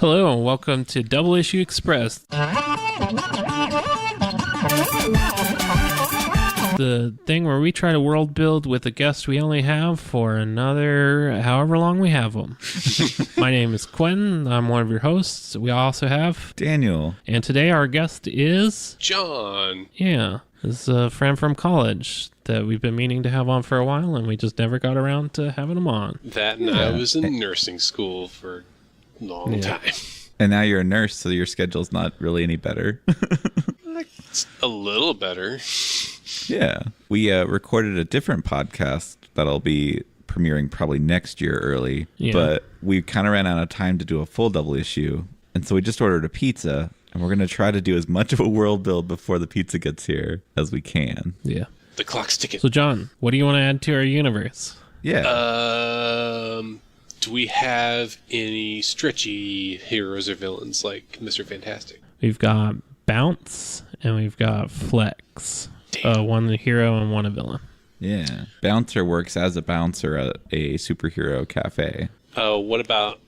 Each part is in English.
Hello and welcome to Double Issue Express. The thing where we try to world build with a guest we only have for another however long we have them. My name is Quentin. I'm one of your hosts. We also have Daniel. And today our guest is John. Yeah. This is a friend from college that we've been meaning to have on for a while, and we just never got around to having him on. That and I was in nursing school for a long time. And now you're a nurse, so your schedule's not really any better. It's a little better. Yeah. We recorded a different podcast that'll be premiering probably next year early, but we kind of ran out of time to do a full double issue, and so we just ordered a pizza. And we're going to try to do as much of a world build before the pizza gets here as we can. Yeah. The clock's ticking. So, John, what do you want to add to our universe? Yeah. Do we have any stretchy heroes or villains like Mr. Fantastic? We've got Bounce and we've got Flex. One a hero and one a villain. Yeah. Bouncer works as a bouncer at a superhero cafe. What about...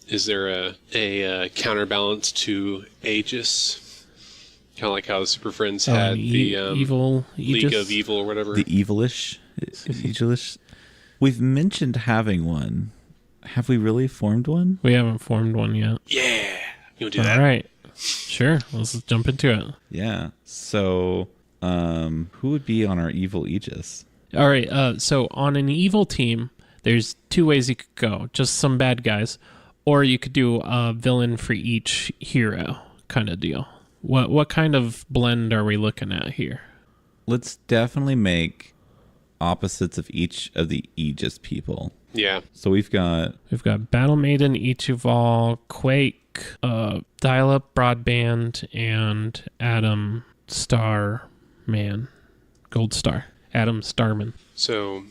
is there a counterbalance to Aegis? Kind of like how the Super Friends had the evil League Aegis? of Evil or whatever. The Evilish? Evilish? We've mentioned having one. Have we really formed one? We haven't formed one yet. Yeah. You want to do that? All right. Sure. Let's just jump into it. Yeah. So, who would be on our evil Aegis? All right. So on an evil team, there's two ways you could go. Just some bad guys. Or you could do a villain for each hero kind of deal. What kind of blend are we looking at here? Let's definitely make opposites of each of the Aegis people. Yeah. So we've got Battle Maiden, Ichival, Quake, Dial-Up Broadband, and Adam Starman. Gold Star. Adam Starman. So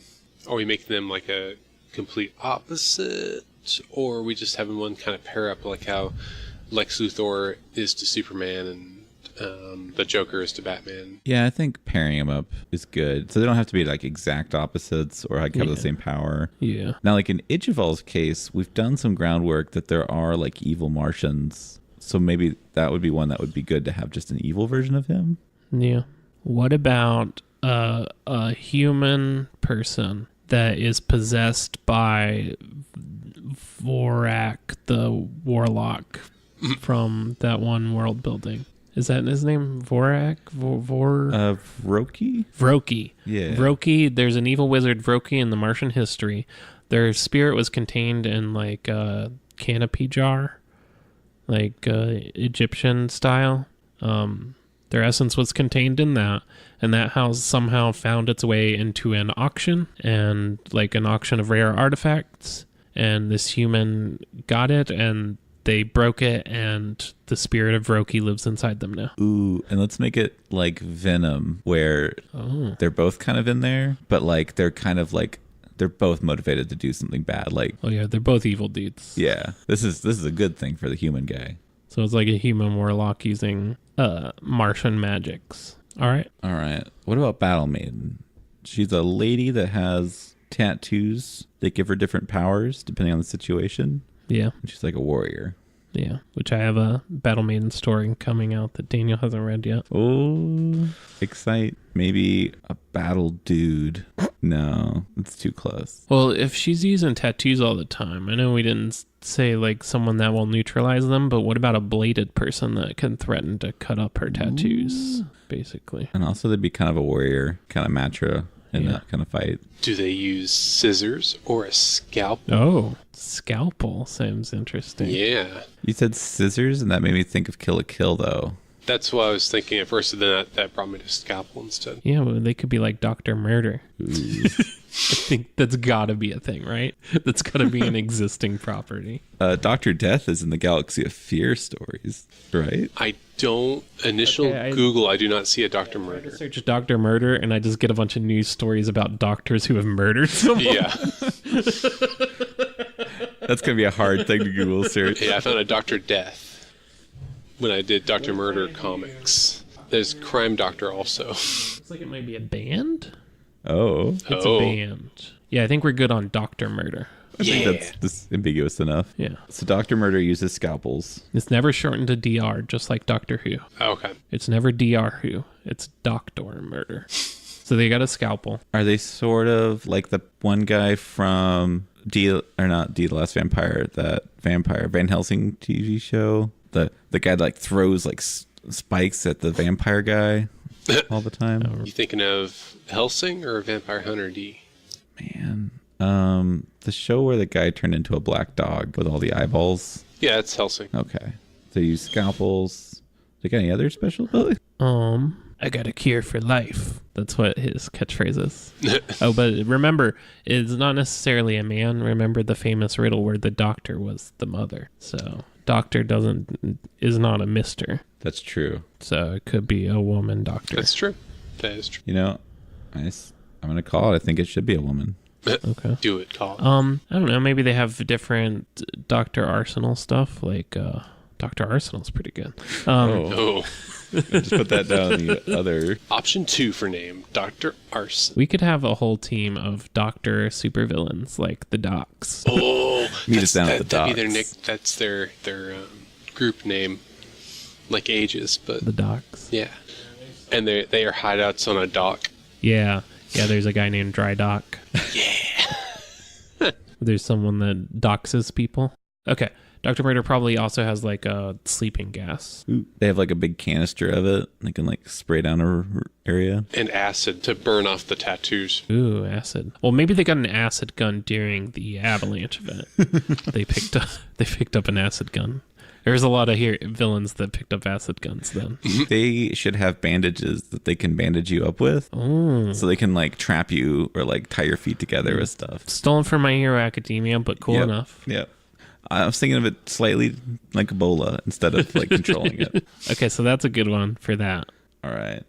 are we making them like a complete opposite? Or are we just having one kind of pair up like how Lex Luthor is to Superman and the Joker is to Batman? Yeah, I think pairing them up is good. So they don't have to be like exact opposites or like have the same power. Yeah. Now, like in Ichival's case, we've done some groundwork that there are like evil Martians. So maybe that would be one that would be good to have just an evil version of him. Yeah. What about a human person that is possessed by Vorak, the warlock from that one world building? Is that his name? Vorak? Vroki? Vroki. Yeah. Vroki, there's an evil wizard, Vroki, in the Martian history. Their spirit was contained in like a canopy jar, like Egyptian style. Their essence was contained in that, and that house somehow found its way into an auction, and like an auction of rare artifacts. And this human got it, and they broke it, and the spirit of Vroki lives inside them now. Ooh, and let's make it like Venom, where they're both kind of in there, but like they're kind of like they're both motivated to do something bad. Like, oh yeah, they're both evil dudes. Yeah, this is a good thing for the human guy. So it's like a human warlock using Martian magics. All right. What about Battle Maiden? She's a lady that has tattoos that give her different powers depending on the situation. Yeah. She's like a warrior. Yeah, which I have a Battle Maiden story coming out that Daniel hasn't read yet. Oh, excite. Maybe a battle dude. No, it's too close. Well, if she's using tattoos all the time, I know we didn't say like someone that will neutralize them, but what about a bladed person that can threaten to cut up her tattoos, basically? And also they'd be kind of a warrior, kind of macho in that kind of fight. Do they use scissors or a scalpel? Oh, scalpel sounds interesting. Yeah. You said scissors, and that made me think of Kill la Kill, though. That's what I was thinking at first, and then that brought me to scalpel instead. Yeah, well, they could be like Dr. Murder. I think that's gotta be a thing, right? That's gotta be an existing property. Dr. Death is in the Galaxy of Fear stories, right? I don't... Google, I do not see a Dr. Murder. I search Dr. Murder, and I just get a bunch of news stories about doctors who have murdered someone. Yeah. That's going to be a hard thing to Google search. Yeah, I found a Dr. Death when I did Dr. Murder comics. There's Crime Doctor also. Looks like it might be a band. Oh. It's a band. Yeah, I think we're good on Dr. Murder. I think that's ambiguous enough. Yeah. So Dr. Murder uses scalpels. It's never shortened to DR, just like Doctor Who. Oh, okay. It's never DR Who. It's Doctor Murder. So they got a scalpel. Are they sort of like the one guy from the Last Vampire, that vampire Van Helsing TV show? The guy that like throws like spikes at the vampire guy all the time. You thinking of Helsing or Vampire Hunter D? Man, the show where the guy turned into a black dog with all the eyeballs. Yeah, it's Helsing. Okay, they use scalpels. They got any other special abilities? I got a cure for life. That's what his catchphrase is. Oh, but remember, it's not necessarily a man. Remember the famous riddle where the doctor was the mother. So doctor is not a mister. That's true. So it could be a woman doctor. That's true. That is true. You know, I'm gonna call it. I think it should be a woman. Okay. Do it, call it. I don't know. Maybe they have different Dr. Arsenal stuff. Like Dr. Arsenal's pretty good. Oh. Just put that down in the other. Option 2 for name, Dr. Arson. We could have a whole team of Doctor supervillains like the Docs. Oh, Meet us down at the that'd be docks. that's their group name, like Aegis, but The Docs. yeah. And they are hideouts on a dock. Yeah. Yeah, there's a guy named Dry Doc. Yeah. There's someone that doxes people. Okay. Dr. Murder probably also has like a sleeping gas. Ooh, they have like a big canister of it. They can like spray down a area. And acid to burn off the tattoos. Ooh, acid. Well, maybe they got an acid gun during the avalanche event. They picked up an acid gun. There's a lot of villains that picked up acid guns then. They should have bandages that they can bandage you up with. Oh. So they can like trap you or like tie your feet together with stuff. Stolen from My Hero Academia, but cool enough. Yep. I was thinking of it slightly like Ebola instead of like controlling it. Okay, so that's a good one for that. All right.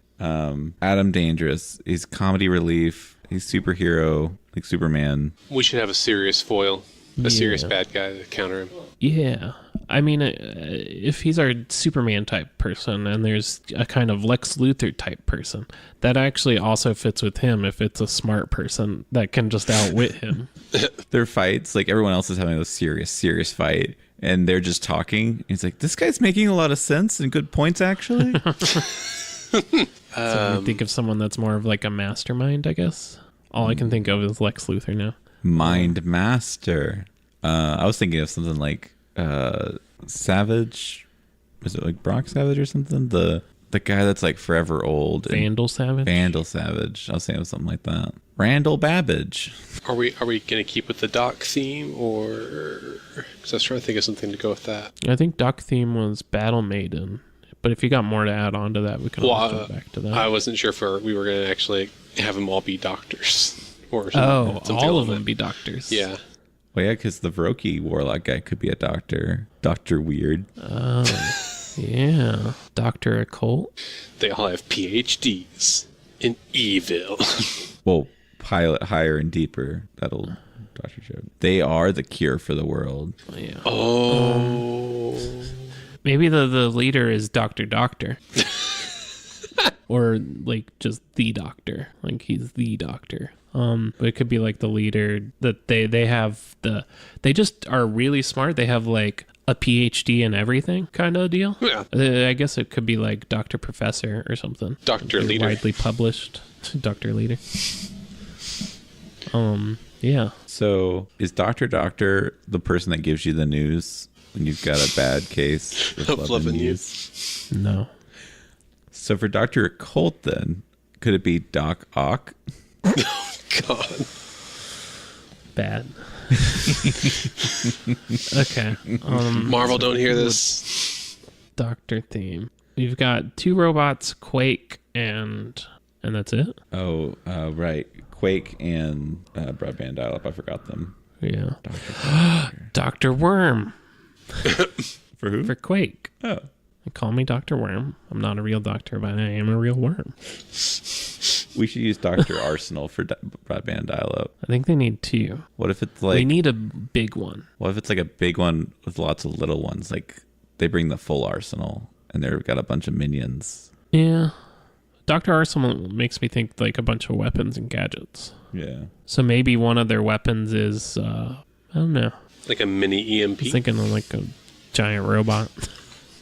Adam Dangerous. He's comedy relief. He's superhero, like Superman. We should have a serious foil, a serious bad guy to counter him. Yeah. I mean, if he's our Superman type person and there's a kind of Lex Luthor type person, that actually also fits with him if it's a smart person that can just outwit him. Their fights, like everyone else is having a serious fight, and they're just talking. He's like, this guy's making a lot of sense and good points, actually. So I think of someone that's more of like a mastermind, I guess. All I can think of is Lex Luthor now. Mind Master. I was thinking of something like Savage. Was it like Brock Savage or something? The guy that's like forever old. Vandal Savage? Vandal Savage. I was thinking of something like that. Randall Babbage. Are we going to keep with the dock theme, or... Because I was trying to think of something to go with that. I think Doc theme was Battle Maiden. But if you got more to add on to that, we can always go back to that. I wasn't sure if we were going to actually have them all be doctors. Or something all of them be doctors. Yeah. Well, yeah, because the Vroki Warlock guy could be a doctor. Dr. Weird. Oh, yeah. Dr. Occult. They all have PhDs in evil. Well, pilot higher and deeper. That'll Dr. Joe. They are the cure for the world. Yeah. Oh. Maybe the leader is Dr. Doctor. Or like just the doctor. Like he's the doctor. But it could be like the leader that they just are really smart. They have like a PhD in everything kind of deal. Yeah. I guess it could be like Dr. Professor or something. Dr. Leader. Widely published. Dr. Leader. Yeah. So is Dr. Doctor the person that gives you the news when you've got a bad case of love and news? No. So for Dr. Occult then, could it be Doc Ock? Oh, God. Bad. Okay. Marvel, don't hear this. Doctor theme. We've got 2 robots, Quake, and that's it? Oh, right. Quake and Broadband Dial-Up. I forgot them. Yeah. Dr. Worm. For who? For Quake. Oh. Call me Dr. Worm. I'm not a real doctor, but I am a real worm. We should use Dr. Arsenal for Broadband Dial-Up. I think they need 2. What if it's like... We need a big one. What if it's like a big one with lots of little ones? Like they bring the full arsenal and they've got a bunch of minions. Yeah. Dr. Arsenal makes me think like a bunch of weapons and gadgets. Yeah. So maybe one of their weapons is I don't know. Like a mini I EMP? was thinking of like a giant robot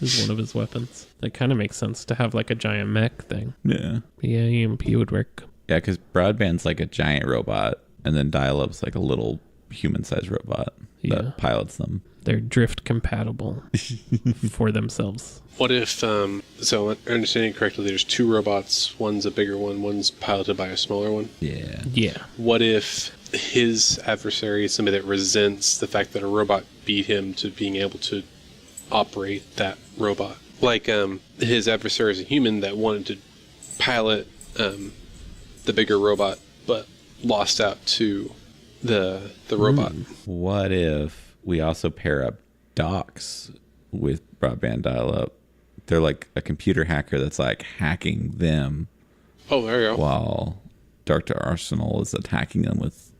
is one of his weapons. That kind of makes sense to have like a giant mech thing. Yeah. Yeah, EMP would work. Yeah, because broadband's like a giant robot, and then dial-up's like a little human-sized robot that pilots them. They're drift compatible for themselves. What if, so understanding correctly, there's two robots. One's a bigger one, one's piloted by a smaller one. Yeah. Yeah. What if his adversary is somebody that resents the fact that a robot beat him to being able to operate that robot? Like, his adversary is a human that wanted to pilot the bigger robot, but lost out to the robot. What if we also pair up docks with broadband dial-up? They're like a computer hacker that's like hacking them. Oh, there you go. While Dr. Arsenal is attacking them with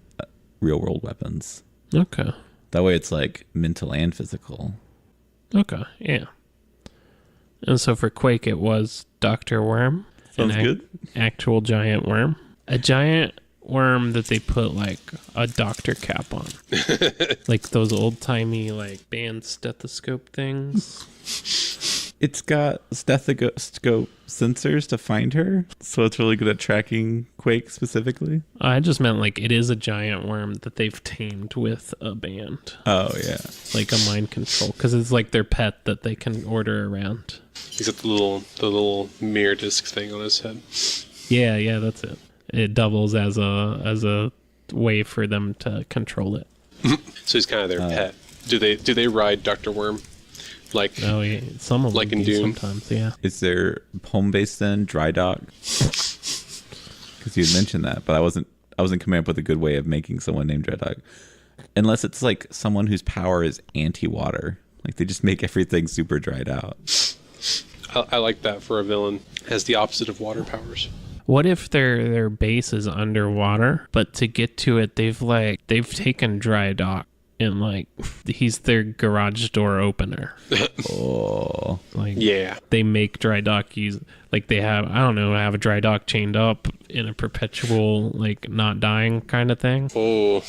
real-world weapons. Okay. That way it's like mental and physical. Okay, yeah. And so for Quake, it was Dr. Worm. Sounds good. Actual giant worm. A giant worm that they put like a doctor cap on. Like those old-timey like band stethoscope things. It's got stethoscope sensors to find her, so it's really good at tracking Quake specifically. I just meant like it is a giant worm that they've tamed with a band. Oh, yeah. Like a mind control, because it's like their pet that they can order around. He's got the little mirror disc thing on his head. Yeah, that's it. It doubles as a way for them to control it. So he's kind of their pet. Do they ride Dr. Worm? Like, oh yeah, some of like them in do Dune? sometimes. Yeah. Is there home base then? Dry dock? Because you had mentioned that, but I wasn't coming up with a good way of making someone named Dry Dock. Unless it's like someone whose power is anti-water. Like they just make everything super dried out. I like that for a villain. Has the opposite of water powers. What if their base is underwater, but to get to it, they've taken Dry Dock and like he's their garage door opener. Oh, Like Yeah. they make Dry Dock use like they have have a Dry Dock chained up in a perpetual like not dying kind of thing. Oh,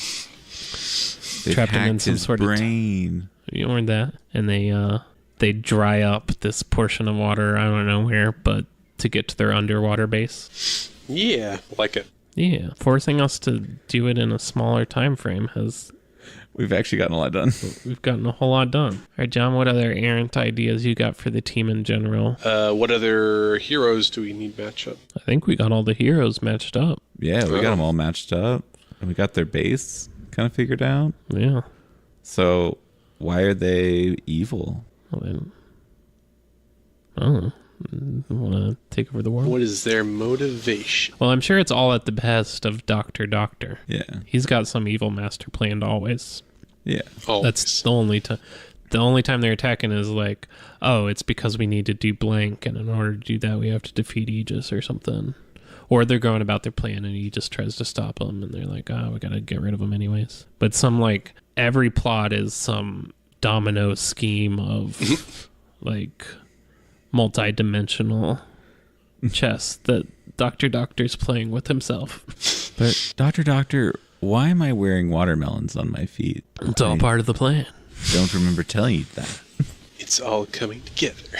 they've Trapped him in hacked some his sort of brain. You learned that, and they dry up this portion of water. I don't know where, but to get to their underwater base. yeah. Like it. Yeah, forcing us to do it in a smaller time frame has. We've actually gotten a lot done. We've gotten a whole lot done. All right, John, what other errant ideas you got for the team in general? What other heroes do we need match up? I think we got all the heroes matched up. Yeah, we got them all matched up. And we got their base kind of figured out. Yeah. So why are they evil? Well, then, I don't know. Want to take over the world? What is their motivation? Well, I'm sure it's all at the behest of Dr. Doctor. Yeah. He's got some evil master planned always. Yeah. Oh, That's the only time. The only time they're attacking is like, oh, it's because we need to do blank, and in order to do that, we have to defeat Aegis or something. Or they're going about their plan, and he just tries to stop them, and they're like, oh, we gotta get rid of them anyways. But every plot is some domino scheme of, like, multi-dimensional chess that Dr. Doctor's playing with himself. But Dr. Doctor, why am I wearing watermelons on my feet? It's all part of the plan. Don't remember telling you that. it's all coming together.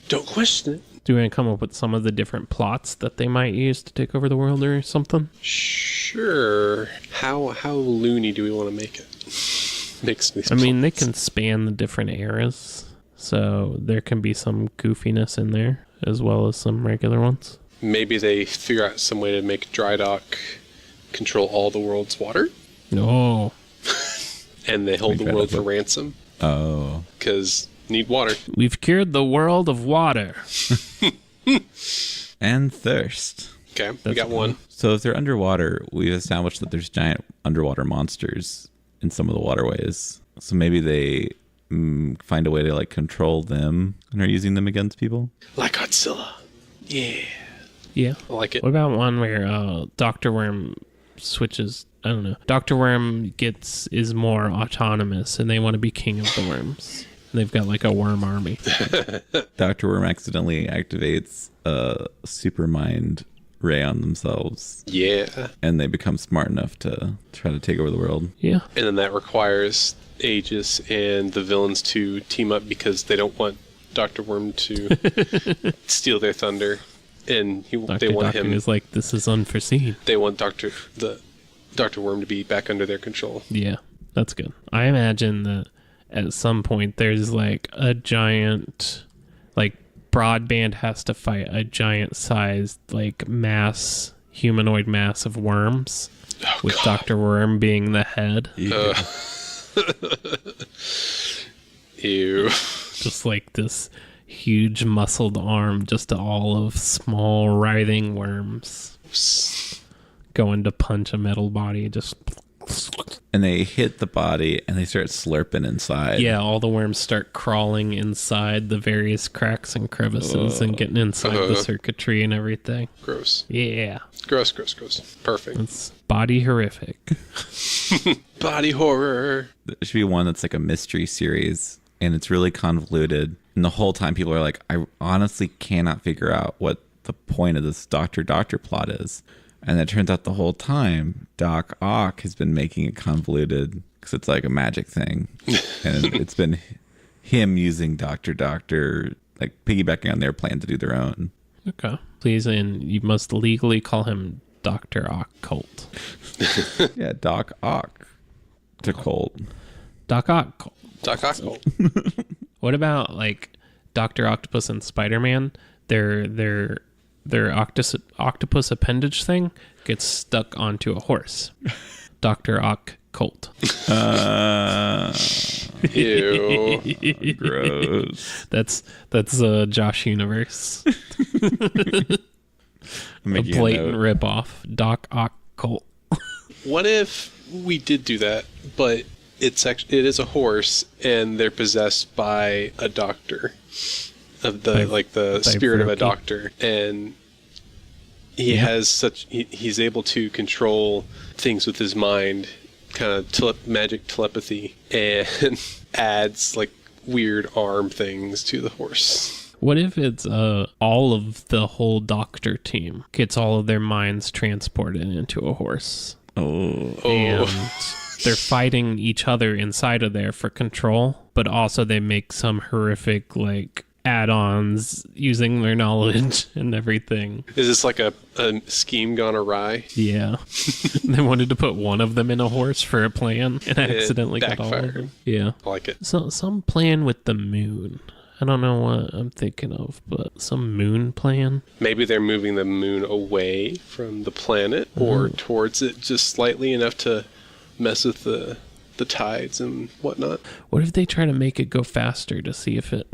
Don't question it. Do we want to come up with some of the different plots that they might use to take over the world or something? Sure. How loony do we want to make it? Makes me. I mean, they can span the different eras, so there can be some goofiness in there as well as some regular ones. Maybe they figure out some way to make Dry Dock control all the world's water, No. and they hold Make the that world up. for ransom Oh. because need water. We've cured the world of water. And thirst. Okay, we That's got one. So if they're underwater, we've established that there's giant underwater monsters in some of the waterways. So maybe they find a way to like control them and are using them against people. Like Godzilla. Yeah, Yeah. I like it. What about one where Dr. Worm switches? I don't know. Dr. Worm is more autonomous, and they want to be king of the worms. They've got like a worm army. Dr. Worm accidentally activates super mind ray on themselves. Yeah. And they become smart enough to try to take over the world. Yeah. And then that requires Aegis and the villains to team up because they don't want Dr. Worm to steal their thunder. And they want him. Is like, this is unforeseen. They want Dr. Worm to be back under their control. Yeah, that's good. I imagine that at some point there's like a giant, like Broadband has to fight a giant sized like humanoid mass of worms, with God. Dr. Worm being the head. Yeah. Ew. Just like this huge muscled arm just all of small writhing worms going to punch a metal body. Just and they hit the body and they start slurping inside. Yeah, all the worms start crawling inside the various cracks and crevices and getting inside the circuitry and everything. Gross. Yeah. Gross. Perfect. It's body horrific. Body horror. There should be one that's like a mystery series and it's really convoluted. And the whole time people are like, I honestly cannot figure out what the point of this Doctor plot is. And it turns out the whole time, Doc Ock has been making it convoluted because it's like a magic thing. And it's been him using Doctor, like piggybacking on their plan to do their own. Okay. Please, and you must legally call him Dr. Occult. Yeah, Doc Ock to Colt. Doc Ock. Doc Ock. What about like Dr. Octopus and Spider-Man? Their octopus appendage thing gets stuck onto a horse. Dr. Ock Colt. Ew. Gross. That's Josh Universe. A A blatant rip-off. Doc Ock Colt. What if we did do that, but it is a horse and they're possessed by a doctor of the spirit of a doctor, and he's able to control things with his mind, kind of magic telepathy, and adds like weird arm things to the horse. What if it's all of the whole doctor team gets all of their minds transported into a horse? Oh. And they're fighting each other inside of there for control, but also they make some horrific like add-ons using their knowledge and everything. Is this like a scheme gone awry? Yeah. They wanted to put one of them in a horse for a plan and accidentally got all of them. Yeah. I like it. So some plan with the moon. I don't know what I'm thinking of, but some moon plan. Maybe they're moving the moon away from the planet or towards it just slightly enough to mess with the tides and whatnot. What if they try to make it go faster to see if it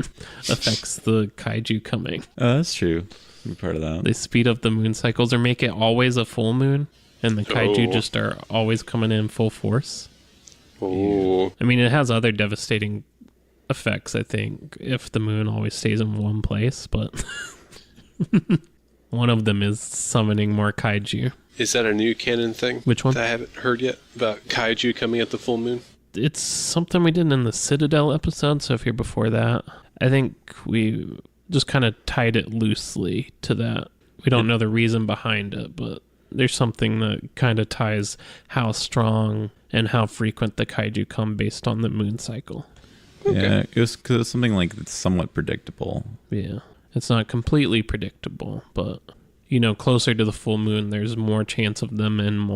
affects the kaiju coming? Oh, that's true. Be part of that. They speed up the moon cycles or make it always a full moon and the kaiju just are always coming in full force. Oh. I mean, it has other devastating effects, I think, if the moon always stays in one place, but one of them is summoning more kaiju. Is that a new canon thing? Which one? That I haven't heard yet about kaiju coming at the full moon. It's something we did in the Citadel episode, so if you're before that, I think we just kind of tied it loosely to that. We don't know the reason behind it, but there's something that kind of ties how strong and how frequent the kaiju come based on the moon cycle. Okay. Yeah, it was something like it's somewhat predictable. Yeah, it's not completely predictable, but closer to the full moon, there's more chance of them and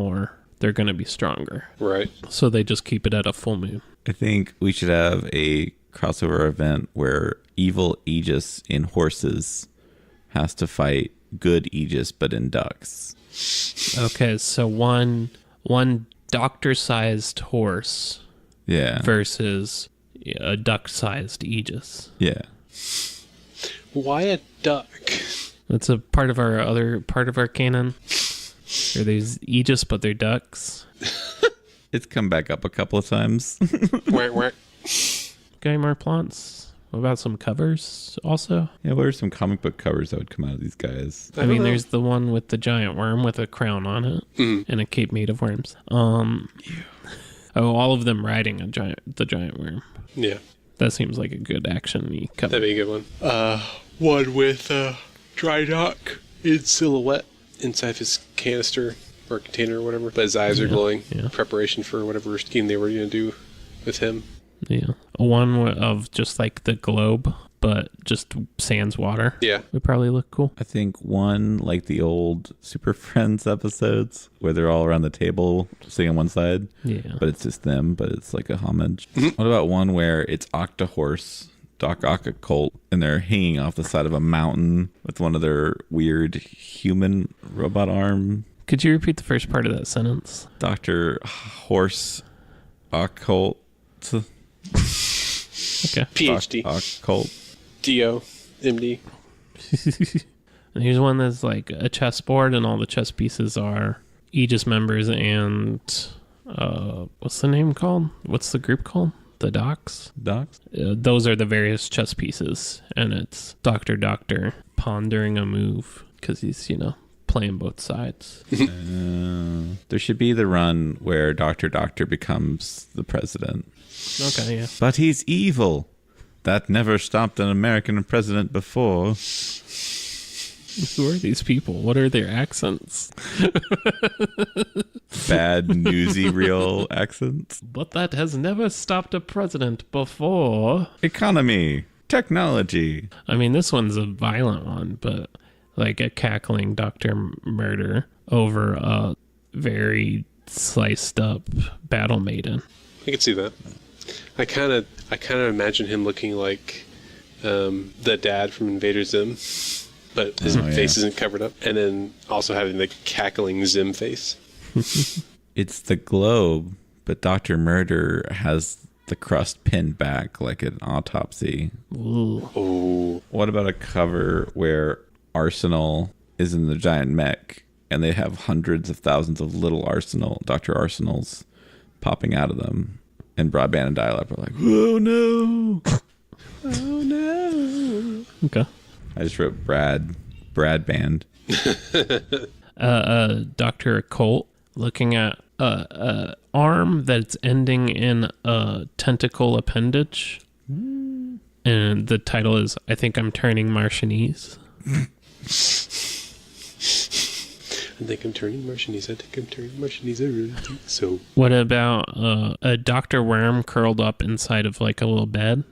they're going to be stronger. Right. So they just keep it at a full moon. I think we should have a crossover event where evil Aegis in horses has to fight good Aegis, but in ducks. Okay, so one doctor-sized horse versus a duck-sized Aegis. Yeah. Why a duck? That's a part of our canon. Are these Aegis, but they're ducks? It's come back up a couple of times. Where? Okay, more plots. What about some covers also? Yeah, what are some comic book covers that would come out of these guys? I mean, there's the one with the giant worm with a crown on it and a cape made of worms. All of them riding the giant worm. Yeah. That seems like a good action-y cover. That'd be a good one. One with Dry Dock in silhouette inside of his canister or container or whatever, but his eyes are glowing. Yeah. Preparation for whatever scheme they were going to do with him. Yeah. One of just like the globe, but just sans water. Yeah. Would probably look cool. I think one like the old Super Friends episodes where they're all around the table sitting on one side. Yeah. But it's just them, but it's like a homage. What about one where it's Octahorse, Doc Ock and they're hanging off the side of a mountain with one of their weird human robot arm? Could you repeat the first part of that sentence? Dr. Horse Occult. Okay. PhD. Occult. DO. MD. And here's one that's like a chessboard, and all the chess pieces are Aegis members and what's the name called? What's the group called? The Docs? Docs? Those are the various chess pieces, and it's Doctor pondering a move because he's, playing both sides. There should be the run where Doctor becomes the president. Okay, yeah. But he's evil. That never stopped an American president before. Who are these people? What are their accents? Bad newsy-reel accents. But that has never stopped a president before. Economy. Technology. I mean, this one's a violent one, but like a cackling Dr. Murder over a very sliced up battle maiden. I can see that. I kind of imagine him looking like the dad from Invader Zim, but his face isn't covered up, and then also having the cackling Zim face. It's the globe, but Dr. Murder has the crust pinned back like an autopsy. Ooh. Oh, What about a cover where Arsenal is in the giant mech and they have hundreds of thousands of little Dr. Arsenals popping out of them? And Broadband and Dial-Up are like, oh no, oh no. Okay. I just wrote Brad Band. Dr. Occult looking at a arm that's ending in a tentacle appendage. And the title is, I Think I'm Turning Martianese. I think I'm turning Martianese. I really think so. What about a Dr. Worm curled up inside of like a little bed?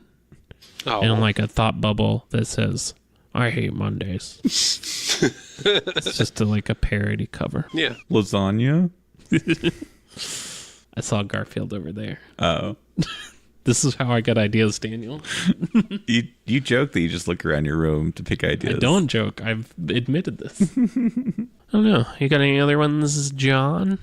Oh, And like a thought bubble that says, I hate Mondays. It's just like a parody cover. yeah. Lasagna? I saw Garfield over there. Oh. This is how I got ideas, Daniel. You joke that you just look around your room to pick ideas. I don't joke. I've admitted this. I don't know. You got any other ones, John?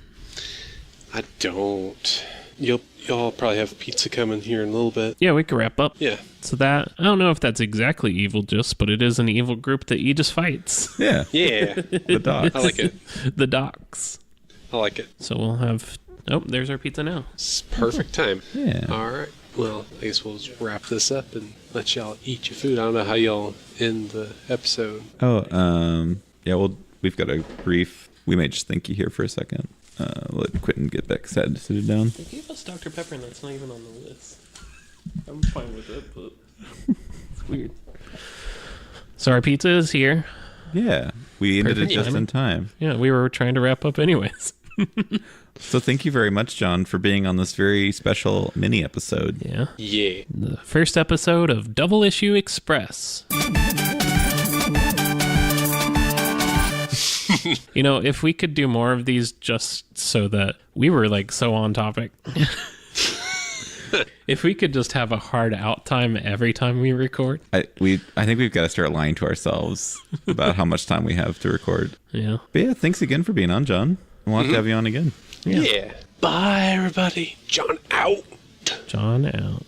I don't. Y'all probably have pizza coming here in a little bit. Yeah, we can wrap up. Yeah. So that, I don't know if that's exactly evil just, but it is an evil group that Aegis fights. Yeah. Yeah. The dogs. I like it. The Docs. I like it. So we'll have, there's our pizza now. It's perfect time. Yeah. All right. Well, I guess we'll just wrap this up and let y'all eat your food. I don't know how y'all end the episode. Oh, yeah, well, we've got a brief. We may just thank you here for a second. Let Quentin get back sad to sit it down. They gave us Dr. Pepper and that's not even on the list. I'm fine with it, but it's weird. So our pizza is here. Yeah, we ended Perfect it just timing. in time. Yeah, we were trying to wrap up anyways. So thank you very much, John, for being on this very special mini episode. Yeah. Yeah. The first episode of Double Issue Express. If we could do more of these just so that we were like so on topic. If we could just have a hard out time every time we record. I think we've got to start lying to ourselves about how much time we have to record. Yeah. But yeah, thanks again for being on, John. We'll have to have you on again. Yeah. Yeah. Bye, everybody. John out. John out.